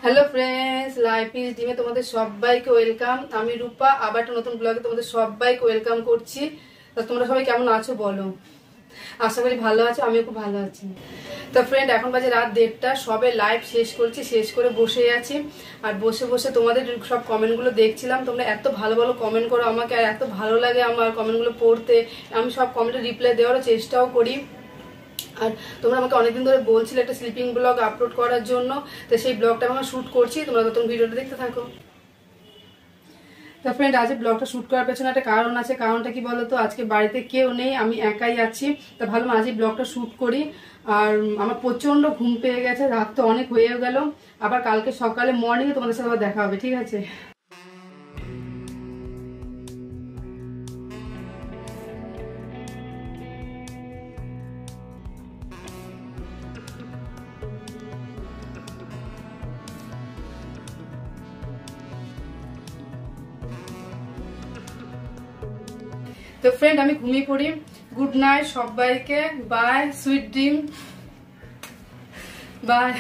Hello friends, life is ডিমে তোমাদের সবাইকে ওয়েলকাম। আমি রূপা, আবার একটা নতুন ব্লগে তোমাদের সবাইকে ওয়েলকাম করছি। তা তোমরা সবাই কেমন আছো বলো? আশা করি ভালো আছো, আমিও খুব ভালো আছি। তো ফ্রেন্ড, এখন বাজে রাত 1:30, সবে লাইভ শেষ করছি, শেষ করে বসে আছি। আর বসে বসে তোমাদের সব কমেন্টগুলো দেখছিলাম। তোমরা এত ভালো ভালো কমেন্ট করো আমাকে, আর এত ভালো লাগে আমার কমেন্টগুলো পড়তে। আমি সব কমেন্টে রিপ্লাই দেওয়ারও চেষ্টাও করি। আর তোমরা আমাকে অনেকদিন ধরে বলছিলে একটা স্লিপিং ব্লগ আপলোড করার জন্য, তো সেই ব্লগটা আমরা শ্যুট করছি। তোমরা নতুন ভিডিওটা দেখতে থাকো। তো ফ্রেন্ড, আজ ব্লগটা শ্যুট করার পেছনে একটা কারণ আছে। কারণটা কি বলতো, আজকে বাড়িতে কেউ নেই, আমি একাই আছি। তা ভাবলাম আজই ব্লগটা শ্যুট করি। আর আমার প্রচন্ড ঘুম পেয়ে গেছে, রাত তো অনেক হয়ে গেল। আবার কালকে সকালে মর্নিংয়ে তোমাদের সাথে আবার দেখা হবে, ঠিক আছে? তো ফ্রেন্ড, আমি ঘুমিয়ে পড়ি। গুড নাইট সবাইকে, bye, sweet dream, bye.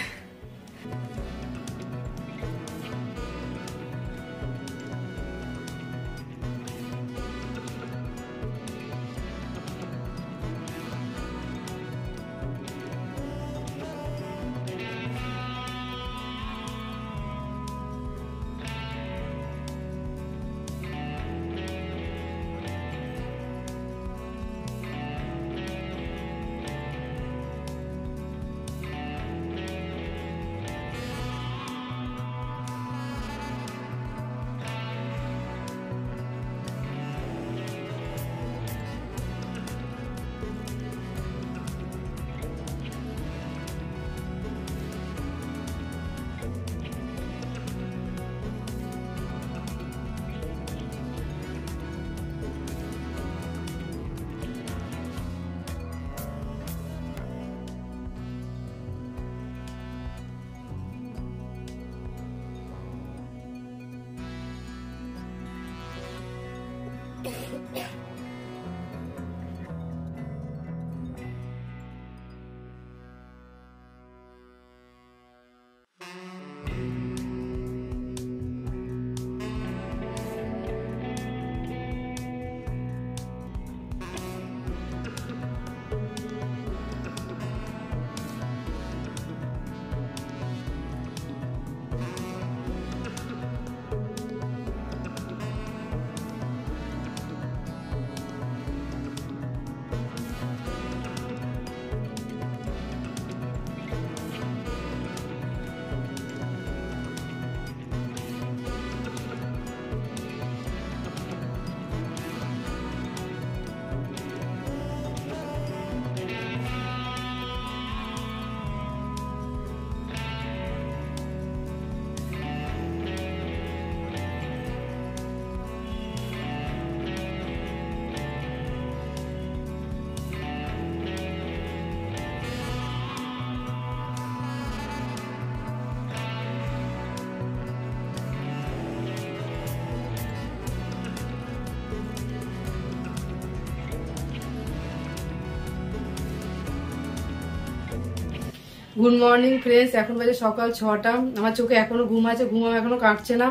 Good morning friends, এখন বাজে সকাল 6টা। আমার চোখে এখনো ঘুম আছে, ঘুম এখনো কাটছে না।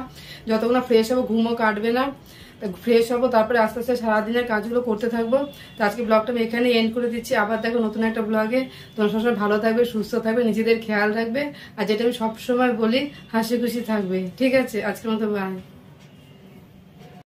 যতক্ষণ না ফ্রেশ হবো ঘুমও কাটবে না। ফ্রেশ হবো, তারপরে আস্তে আস্তে সারাদিনের কাজগুলো করতে থাকবো। তো আজকে ব্লগটা আমি এখানে এন্ড করে দিচ্ছি। আবার দেখো নতুন একটা ব্লগে। তোমরা সবসময় ভালো থাকবে, সুস্থ থাকবে, নিজেদের খেয়াল রাখবে। আর যেটা আমি সবসময় বলি, হাসি খুশি থাকবে, ঠিক আছে? আজকের মতো বাই।